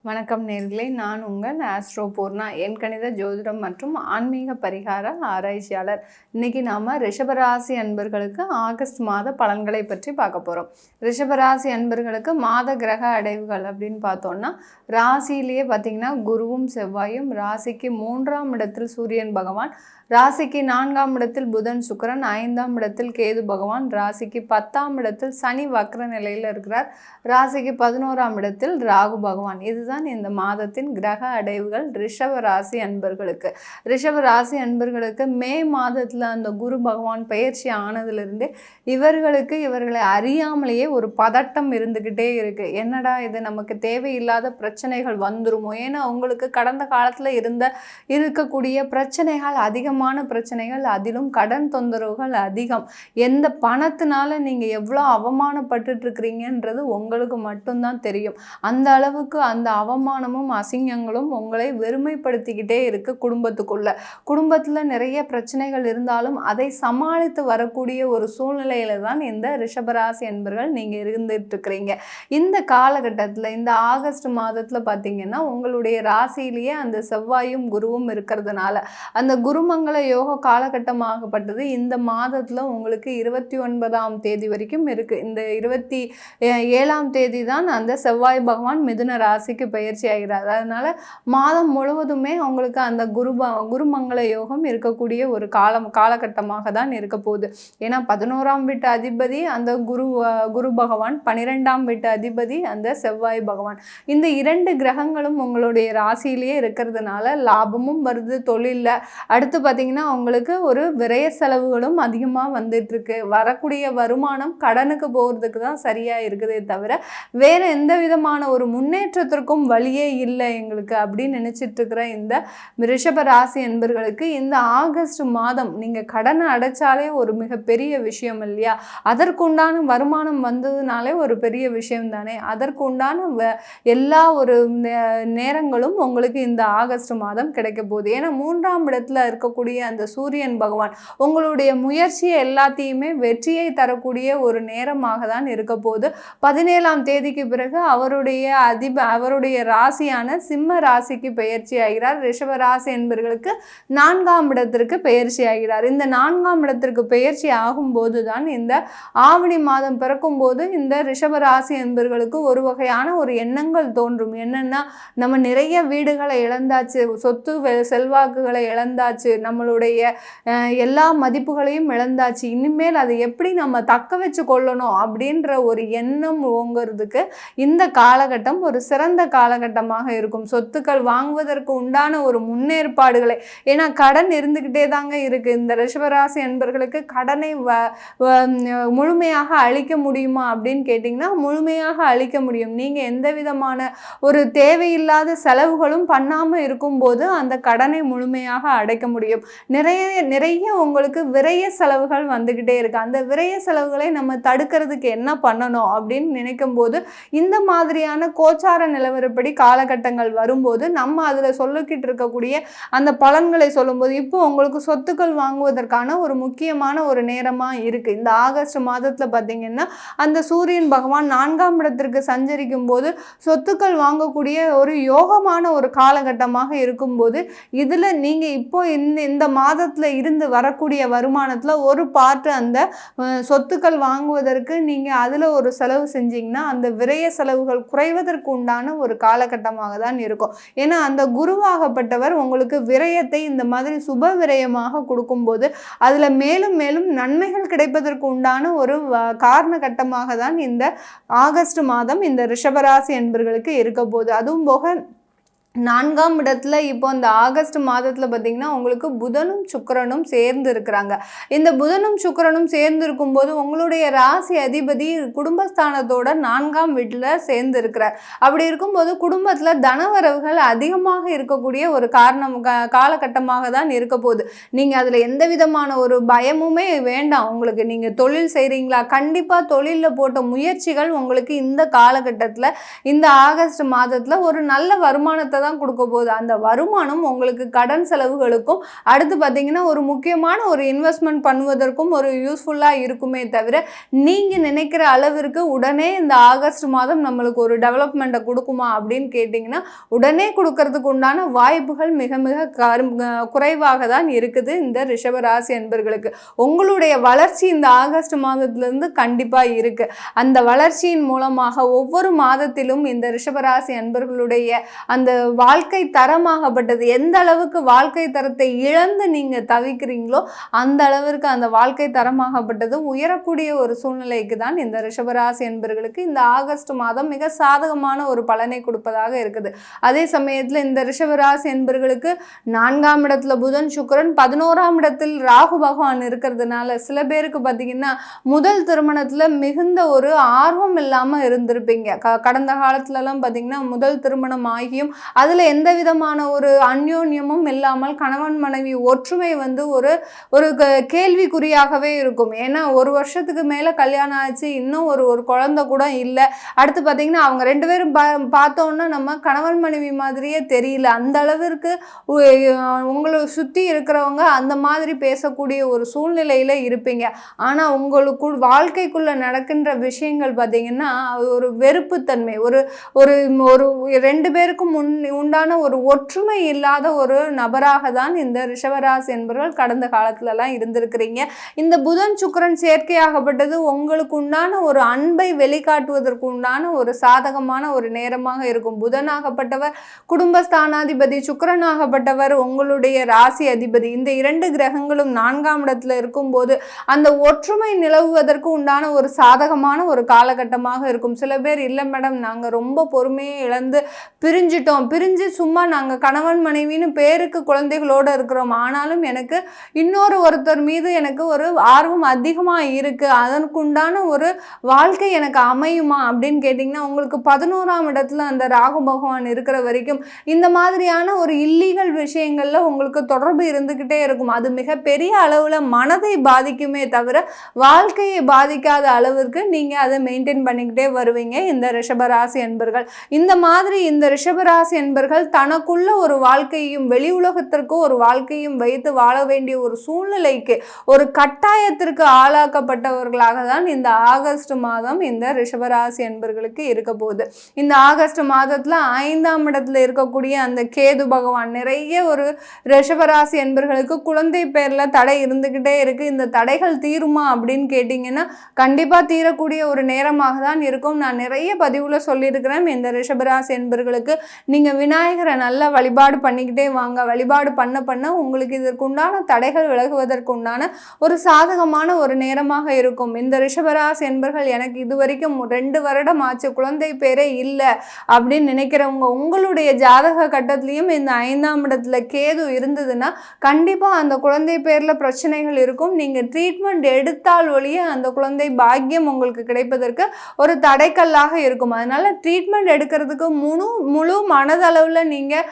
வணக்கம் நேர்களே, நான் உங்கள் ஆஸ்ட்ரோ பூர்ணா, என் கணித ஜோதிடம் மற்றும் ஆன்மீக பரிகார ஆராய்ச்சியாளர். இன்னைக்கு நாம் ரிஷபராசி அன்பர்களுக்கு ஆகஸ்ட் மாத பலன்களை பற்றி பார்க்க போகிறோம். ரிஷபராசி அன்பர்களுக்கு மாத கிரக அடைவுகள் அப்படின்னு பார்த்தோன்னா, ராசியிலேயே பார்த்திங்கன்னா குருவும் செவ்வாயும், ராசிக்கு 3ஆம் இடத்தில் சூரியன் பகவான், ராசிக்கு 4ஆம் இடத்தில் புதன் சுக்கிரன், 5ஆம் இடத்தில் கேது பகவான், ராசிக்கு 10ஆம் இடத்தில் சனி வக்ர நிலையில் இருக்கிறார், ராசிக்கு 11ஆம் இடத்தில் ராகு பகவான். இதுதான் இந்த மாதத்தின் கிரக அடைவுகள் ரிஷப ராசி அன்பர்களுக்கு. ரிஷப ராசி அன்பர்களுக்கு மே மாதத்தில் அந்த குரு பகவான் பயிற்சி ஆனதுலேருந்தே இவர்களை அறியாமலேயே ஒரு பதட்டம் இருந்துக்கிட்டே இருக்குது. என்னடா இது, நமக்கு தேவையில்லாத பிரச்சனைகள் வந்துருமோ? ஏன்னா உங்களுக்கு கடந்த காலத்தில் இருக்கக்கூடிய பிரச்சனைகள் அதிகமான பிரச்சனைகள், அதிலும் கடன் தொந்தரவுகள் அதிகம். எந்த பணத்தினால நீங்கள் எவ்வளோ அவமானப்பட்டு இருக்கிறீங்கன்றது உங்களுக்கு மட்டும்தான் தெரியும். அந்த அளவுக்கு அந்த அவமானமும் அசிங்கங்களும் உங்களை வெறுமைப்படுத்திக்கிட்டே இருக்கு. குடும்பத்தில் நிறைய பிரச்சனைகள் இருந்தாலும் அதை சமாளித்து வரக்கூடிய ஒரு சூழ்நிலையில தான் இந்த ரிஷபராசி என்பர்கள் நீங்கள் இருந்துட்டு இருக்கிறீங்க. இந்த காலகட்டத்தில் இந்த ஆகஸ்ட் மாதத்தில் பார்த்தீங்கன்னா உங்களுடைய ராசியிலேயே அந்த செவ்வாயும் குருவும் இருக்கிறதுனால அந்த குருமங்கல யோக காலகட்டமாகப்பட்டது இந்த மாதத்தில் உங்களுக்கு 29ஆம் தேதி வரைக்கும் இருக்குது. இந்த 27ஆம் தேதி தான் அந்த செவ்வாய் பகவான் மிதுன ராசிக்கு பயிற்சி ஆகிறார். அதனால் மாதம் முழுவதுமே உங்களுக்கு அந்த குருமங்கல யோகம் இருக்கக்கூடிய ஒரு காலகட்டமாக தான் இருக்க போகுது. ஏன்னா 11ஆம் வீட்டு அதிபதி அந்த குரு பகவான், 12ஆம் வீட்டு அதிபதி அந்த செவ்வாய் பகவான். இந்த 2 கிரகங்களும் உங்களுடைய ராசியிலேயே இருக்கிறதுனால லாபமும் வருது தொழிலில். அடுத்து பார்த்தீங்கன்னா உங்களுக்கு ஒரு விரய செலவுகளும் அதிகமாக வந்துட்டுருக்கு. வரக்கூடிய வருமானம் கடனுக்கு போகிறதுக்கு தான் சரியாக இருக்குதே தவிர வேறு எந்த விதமான ஒரு முன்னேற்றத்திற்கும் வழியே இல்லை எங்களுக்கு அப்படின்னு நினச்சிட்டு இருக்கிற இந்த ரிஷப ராசி என்பர்களுக்கு இந்த ஆகஸ்ட் மாதம் நீங்கள் கடனை அடைச்சாலே ஒரு மிகப்பெரிய விஷயம் இல்லையா? அதற்குண்டான வருமானம் வந்ததுனாலே ஒரு பெரிய விஷயம் தானே. அதற்குண்டான எல்லா ஒரு நேரங்களும் உங்களுக்கு இந்த ஆகஸ்ட் மாதம் கிடைக்க போகுது. ஏன்னா 3ஆம் இடத்துல இருக்கக்கூடிய அந்த சூரியன் பகவான் உங்களுடைய முயற்சி எல்லாத்தையுமே வெற்றியை தரக்கூடிய ஒரு நேரமாக தான் இருக்க போகுது. 17ஆம் தேதிக்கு பிறகு அவருடைய ராசியான சிம்ம ராசிக்கு பயிற்சி ஆகிறார். ரிஷப ராசி என்பவர்களுக்கு 4ஆம் இடத்திற்கு பயிற்சி ஆகிறார். இந்த 4ஆம் இடத்திற்கு பயிற்சி ஆகும்போது தான் இந்த ஆவணி மாதம் பிறக்கும் போது இந்த ரிஷப ராசி என்பவர்களுக்கு ஒரு வகையான ஒரு எண்ணங்கள் தோன்றும். என்னன்னா, நம்ம நிறைய வீடுகளை இழந்தாச்சு, சொத்து செல்வாக்குகளை இழந்தாச்சு, நம்மளுடைய எல்லா மதிப்புகளையும் இழந்தாச்சு, இனிமேல் அதை எப்படி நம்ம தக்க வச்சு கொள்ளணும் அப்படின்ற ஒரு எண்ணம் ஓங்கிறதுக்கு இந்த காலகட்டம் ஒரு சிறந்த காலகட்டமாக இருக்கும். சொத்துக்கள் வாங்குவதற்கு உண்டான ஒரு முன்னேற்பாடுகளை, ஏன்னா கடன் இருந்துக்கிட்டே தாங்க இருக்கு. இந்த ரிஷபராசி என்பர்களுக்கு கடனை முழுமையாக அழிக்க முடியுமா அப்படின்னு கேட்டிங்கன்னா முழுமையாக அழிக்க முடியும். நீங்கள் எந்த விதமான ஒரு தேவையில்லாத செலவுகளும் பண்ணாமல் இருக்கும்போது அந்த கடனை முழுமையாக அடைக்க முடியும். நிறைய உங்களுக்கு விரய செலவுகள் வந்துக்கிட்டே இருக்கு. அந்த விரய செலவுகளை நம்ம தடுக்கிறதுக்கு என்ன பண்ணணும் அப்படின்னு நினைக்கும் போது இந்த மாதிரியான கோச்சார நிலவரப்படி காலகட்டங்கள் வரும்போது நம்ம அதில் சொல்லிக்கிட்டு இருக்கக்கூடிய அந்த பலன்களை சொல்லும்போது இப்போ உங்களுக்கு சொத்துக்கள் வாங்குவதற்கான ஒரு முக்கியமான ஒரு நேரமாக இருக்குது. இந்த ஆகஸ்ட் மாதத்தில் பார்த்தீங்கன்னா அந்த சூரியன் பகவான் 4ஆம் இடத்திற்கு சஞ்சரிக்கும் போது சொத்துக்கள் வாங்கக்கூடிய ஒரு யோகமான ஒரு காலகட்டமாக இருக்கும்போது இதில் நீங்கள் இப்போ இந்த மாதத்தில் இருந்து வரக்கூடிய வருமானத்தில் ஒரு பார்ட்டு அந்த சொத்துக்கள் வாங்குவதற்கு நீங்கள் அதில் ஒரு செலவு செஞ்சீங்கன்னா அந்த விரய செலவுகள் குறைவதற்கு உண்டான ஒரு காலகட்டமாக தான் இருக்கும். ஏன்னா அந்த குருவாகப்பட்டவர் உங்களுக்கு விரயத்தை இந்த மாதிரி சுப விரயமாக கொடுக்கும்போது அதில் மேலும் மேலும் நன்மைகள் கிடைப்பதற்கு உண்டான ஒரு காரணகட்டமாக தான் இந்த ஆகஸ்ட் மாதம் இந்த ரிஷபராசி என்பர்களுக்கு இருக்க போகுது. அதுவும் போக 4ஆம் இடத்துல இப்போ இந்த ஆகஸ்ட் மாதத்தில் பார்த்தீங்கன்னா உங்களுக்கு புதனும் சுக்கிரனும் சேர்ந்து இருக்கிறாங்க. இந்த புதனும் சுக்கிரனும் சேர்ந்து இருக்கும்போது உங்களுடைய ராசி அதிபதி குடும்பஸ்தானத்தோட 4ஆம் வீட்டில் சேர்ந்து இருக்கிறார். அப்படி இருக்கும்போது குடும்பத்தில் தனவரவுகள் அதிகமாக இருக்கக்கூடிய ஒரு காலகட்டமாக தான் இருக்க போகுது. நீங்கள் அதில் எந்த விதமான ஒரு பயமுமே வேண்டாம். உங்களுக்கு நீங்கள் தொழில் செய்கிறீங்களா, கண்டிப்பாக தொழிலில் போட்ட முயற்சிகள் உங்களுக்கு இந்த காலகட்டத்தில் இந்த ஆகஸ்ட் மாதத்தில் ஒரு நல்ல வருமானத்தை தான் கொடுக்க போகுது. அந்த வருமானம் உங்களுக்கு கடன் செலவுகளுக்கும் அடுத்து பார்த்தீங்கன்னா ஒரு முக்கியமான ஒரு இன்வெஸ்ட்மெண்ட் பண்ணுவதற்கும் ஒரு யூஸ்ஃபுல்லாக இருக்குமே தவிர நீங்கள் நினைக்கிற அளவிற்கு உடனே இந்த ஆகஸ்ட் மாதம் நம்மளுக்கு ஒரு டெவலப்மெண்ட்டை கொடுக்குமா அப்படின்னு கேட்டிங்கன்னா உடனே கொடுக்கறதுக்கு உண்டான வாய்ப்புகள் மிக மிக குறைவாக தான் இருக்குது இந்த ரிஷபராசி என்பர்களுக்கு. உங்களுடைய வளர்ச்சி இந்த ஆகஸ்ட் மாதத்திலிருந்து கண்டிப்பாக இருக்குது. அந்த வளர்ச்சியின் மூலமாக ஒவ்வொரு மாதத்திலும் இந்த ரிஷபராசி அன்பர்களுடைய அந்த வாழ்க்கை தரமாகப்பட்டது எந்த அளவுக்கு வாழ்க்கை தரத்தை இழந்து நீங்கள் தவிக்கிறீங்களோ அந்த அளவிற்கு அந்த வாழ்க்கை தரமாகப்பட்டது உயரக்கூடிய ஒரு சூழ்நிலைக்கு தான் இந்த ரிஷபராசி என்பர்களுக்கு இந்த ஆகஸ்ட் மாதம் மிக சாதகமான ஒரு பலனை கொடுப்பதாக இருக்குது. அதே சமயத்தில் இந்த ரிஷபராசி என்பர்களுக்கு 4ஆம் இடத்துல புதன் சுக்கிரன் 11ஆம் இடத்தில் ராகு பகவான் இருக்கிறதுனால சில பேருக்கு பார்த்தீங்கன்னா முதல் திருமணத்தில் மிகுந்த ஒரு ஆர்வம் இல்லாமல் இருந்திருப்பீங்க. கடந்த காலத்துலலாம் பார்த்தீங்கன்னா முதல் திருமணம் ஆகியும் அதில் எந்த விதமான ஒரு அந்யோன்யமும் இல்லாமல் கணவன் மனைவி ஒற்றுமை வந்து ஒரு கேள்விக்குறியாகவே இருக்கும். ஏன்னா ஒரு வருஷத்துக்கு மேலே கல்யாணம் ஆச்சு, இன்னும் ஒரு குழந்தை கூட இல்லை. அடுத்து பார்த்தீங்கன்னா அவங்க 2 பேரும் பார்த்தோன்னா நம்ம கணவன் மனைவி மாதிரியே தெரியல. அந்த அளவிற்கு உங்களை சுற்றி இருக்கிறவங்க அந்த மாதிரி பேசக்கூடிய ஒரு சூழ்நிலையில் இருப்பீங்க. ஆனால் உங்களுக்கு வாழ்க்கைக்குள்ளே நடக்கின்ற விஷயங்கள் பார்த்தீங்கன்னா ஒரு வெறுப்புத்தன்மை, ஒரு 2 பேருக்கும் உண்டான ஒரு ஒற்றுமை இல்லாத ஒரு நபராக தான் இந்த ரிஷபராசி என்பவர்கள் கடந்த காலத்துலலாம் இருந்திருக்கிறீங்க. இந்த புதன் சுக்கிரன் சேர்க்கையாகப்பட்டது உங்களுக்கு உண்டான ஒரு அன்பை வெளிக்காட்டுவதற்கு உண்டான ஒரு சாதகமான ஒரு நேரமாக இருக்கும். புதனாகப்பட்டவர் குடும்பஸ்தானாதிபதி, சுக்கிரனாகப்பட்டவர் உங்களுடைய ராசி அதிபதி. இந்த 2 கிரகங்களும் 4ஆம் இடத்துல இருக்கும்போது அந்த ஒற்றுமை நிலவுவதற்கு உண்டான ஒரு சாதகமான ஒரு காலகட்டமாக இருக்கும். சில பேர் இல்லை மேடம் நாங்கள் ரொம்ப பொறுமையை இழந்து பிரிஞ்சு சும்மா நாங்கள் கணவன் மனைவின்னு பேருக்கு குழந்தைகளோடு இருக்கிறோம், ஆனாலும் எனக்கு ஒருத்தர் மீது எனக்கு ஒரு ஆர்வம் அதிகமாக இருக்குது, அதற்குண்டான ஒரு வாழ்க்கை எனக்கு அமையுமா அப்படின்னு கேட்டிங்கன்னா உங்களுக்கு 11ஆம் இடத்துல அந்த ராகு பகவான் இருக்கிற வரைக்கும் இந்த மாதிரியான ஒரு இல்லீகல் விஷயங்களில் உங்களுக்கு தொடர்பு இருந்துக்கிட்டே இருக்கும். அது மிகப்பெரிய அளவில் மனதை பாதிக்குமே தவிர வாழ்க்கையை பாதிக்காத அளவிற்கு நீங்கள் அதை மெயின்டைன் பண்ணிக்கிட்டே வருவீங்க இந்த ரிஷபராசி என்பர்கள். இந்த மாதிரி இந்த ரிஷபராசி என்பர்கள் தனக்குள்ள ஒரு வாழ்க்கையும் வெளி உலகத்திற்கு ஒரு வாழ்க்கையும் வைத்து வாழ வேண்டிய ஒரு சூழ்நிலைக்கு ஒரு கட்டாயத்திற்கு ஆளாக்கப்பட்டவர்களாக தான் இந்த ஆகஸ்ட் மாதம் இந்த ரிஷபராசி என்பர்களுக்கு இருக்க போகுது. இந்த ஆகஸ்ட் மாதத்தில் 5ஆம் இடத்துல இருக்கக்கூடிய அந்த கேது பகவான் நிறைய ஒரு ரிஷபராசி என்பர்களுக்கு குழந்தை பேரில் தடை இருந்துக்கிட்டே இருக்குது. இந்த தடைகள் தீருமா அப்படின்னு கேட்டிங்கன்னா கண்டிப்பாக தீரக்கூடிய ஒரு நேரமாக தான் இருக்கும். நான் நிறைய பதிவில் சொல்லியிருக்கிறேன். இந்த ரிஷபராசி என்பர்களுக்கு நீங்கள் விநாயகரை நல்லா வழிபாடு பண்ணிக்கிட்டே வாங்க. வழிபாடு பண்ண உங்களுக்கு இதற்குண்டான தடைகள் விலகுவதற்குண்டான ஒரு சாதகமான ஒரு நேரமாக இருக்கும். இந்த ரிஷபராசி என்பர்கள் எனக்கு இதுவரைக்கும் 2 வருடம் ஆச்சு, குழந்தை பேரே இல்லை அப்படின்னு நினைக்கிறவங்க உங்களுடைய ஜாதக கட்டத்திலையும் இந்த 5ஆம் இடத்துல கேது இருந்ததுன்னா கண்டிப்பாக அந்த குழந்தை பேரில் பிரச்சனைகள் இருக்கும். நீங்கள் ட்ரீட்மெண்ட் எடுத்தால் ஒழிய அந்த குழந்தை பாக்கியம் உங்களுக்கு கிடைப்பதற்கு ஒரு தடைக்கல்லாக இருக்கும். அதனால ட்ரீட்மெண்ட் எடுக்கிறதுக்கு முழு மனதளவில் நீங்கள்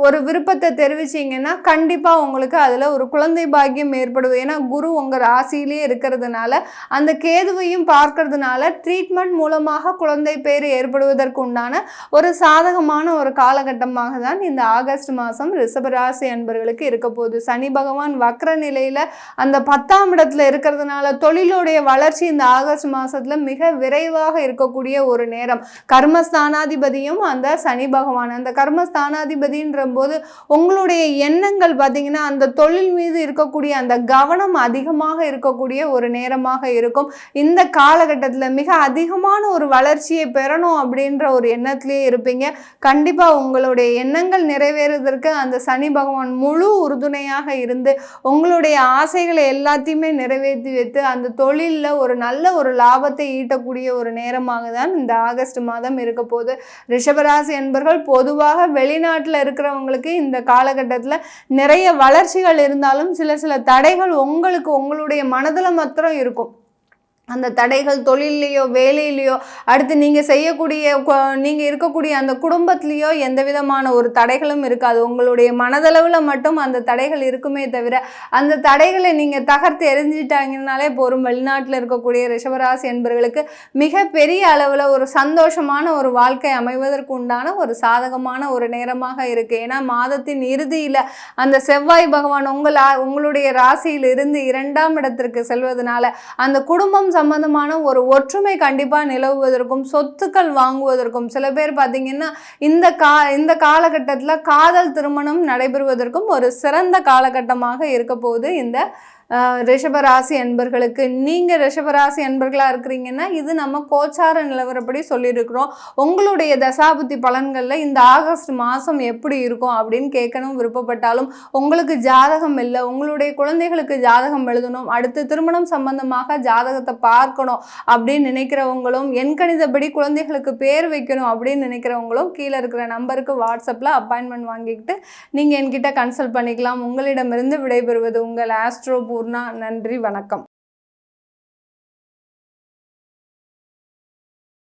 ஒரு விருப்பத்தை தெரிவிச்சிங்கன்னா கண்டிப்பாக உங்களுக்கு அதில் ஒரு குழந்தை பாக்கியம் ஏற்படுது. ஏன்னா குரு உங்கள் ராசியிலே இருக்கிறதுனால அந்த கேதுவையும் பார்க்கறதுனால ட்ரீட்மெண்ட் மூலமாக குழந்தை பேர் ஏற்படுவதற்கு உண்டான ஒரு சாதகமான ஒரு காலகட்டமாக தான் இந்த ஆகஸ்ட் மாதம் ரிஷபராசி அன்பர்களுக்கு இருக்க போகுது. சனி பகவான் வக்ர நிலையில் அந்த 10ஆம் இடத்துல இருக்கிறதுனால தொழிலுடைய வளர்ச்சி இந்த ஆகஸ்ட் மாதத்தில் மிக விரைவாக இருக்கக்கூடிய ஒரு நேரம். கர்மஸ்தானாதிபதியும் அந்த சனி பகவான், அந்த கர்மஸ்தானாதிபதின்ற போது உங்களுடைய எண்ணங்கள் பார்த்தீங்கன்னா அந்த தொழில் மீது இருக்கக்கூடிய அந்த கவனம் அதிகமாக இருக்கக்கூடிய ஒரு நேரமாக இருக்கும். இந்த காலகட்டத்தில் மிக அதிகமான ஒரு வளர்ச்சியை பெறணும் அப்படின்ற ஒரு எண்ணத்திலேயே இருப்பீங்க. கண்டிப்பாக உங்களுடைய எண்ணங்கள் நிறைவேறுவதற்கு அந்த சனி பகவான் முழு உறுதுணையாக இருந்து உங்களுடைய ஆசைகளை எல்லாத்தையுமே நிறைவேற்றி வைத்து அந்த தொழிலில் ஒரு நல்ல ஒரு லாபத்தை ஈட்டக்கூடிய ஒரு நேரமாக தான் இந்த ஆகஸ்ட் மாதம் இருக்க போது. ரிஷபராசி என்பர்கள் பொதுவாக வெளிநாட்டில் இருக்கிறவங்களுக்கு இந்த காலகட்டத்தில் நிறைய வளர்ச்சிகள் இருந்தாலும் சில தடைகள் உங்களுடைய மனதில் மாத்திரம் இருக்கும். அந்த தடைகள் தொழிலையோ வேலையிலையோ அடுத்து நீங்கள் இருக்கக்கூடிய அந்த குடும்பத்திலையோ எந்த விதமான ஒரு தடைகளும் இருக்காது. உங்களுடைய மனதளவில் மட்டும் அந்த தடைகள் இருக்குமே தவிர அந்த தடைகளை நீங்கள் தகர்த்து எரிஞ்சிட்டாங்கனாலே போரும். வெளிநாட்டில் இருக்கக்கூடிய ரிஷபராசி என்பவர்களுக்கு மிகப்பெரிய அளவில் ஒரு சந்தோஷமான ஒரு வாழ்க்கை அமைவதற்கு உண்டான ஒரு சாதகமான ஒரு நேரமாக இருக்குது. ஏன்னா மாதத்தின் இறுதியில் அந்த செவ்வாய் பகவான் உங்களுடைய ராசியில் இருந்து 2ஆம் இடத்திற்கு செல்வதனால அந்த குடும்பம் சம்பந்தமான ஒரு ஒற்றுமை கண்டிப்பாக நிலவுவதற்கும் சொத்துக்கள் வாங்குவதற்கும் சில பேர் பார்த்தீங்கன்னா இந்த காலகட்டத்தில் காதல் திருமணம் நடைபெறுவதற்கும் ஒரு சிறந்த காலகட்டமாக இருக்க போகுது இந்த ரிஷபராசி அன்பர்களுக்கு. நீங்கள் ரிஷபராசி அன்பர்களாக இருக்கிறீங்கன்னா இது நம்ம கோச்சார நிலவரப்படி சொல்லியிருக்கிறோம். உங்களுடைய தசாபுத்தி பலன்களில் இந்த ஆகஸ்ட் மாதம் எப்படி இருக்கும் அப்படின்னு கேட்கணும் விருப்பப்பட்டாலும், உங்களுக்கு ஜாதகம் இல்லை, உங்களுடைய குழந்தைகளுக்கு ஜாதகம் எழுதணும், அடுத்து திருமணம் சம்பந்தமாக ஜாதகத்தை பார்க்கணும் அப்படின்னு நினைக்கிறவங்களும், எண்கணிதப்படி குழந்தைகளுக்கு பேர் வைக்கணும் அப்படின்னு நினைக்கிறவங்களும் கீழே இருக்கிற நம்பருக்கு வாட்ஸ்அப்பில் அப்பாயின்மெண்ட் வாங்கிக்கிட்டு நீங்கள் என்கிட்ட கன்சல்ட் பண்ணிக்கலாம். உங்களிடமிருந்து விடைபெறுவது உங்கள் ஆஸ்ட்ரோ பூர்ணா. நன்றி, வணக்கம்.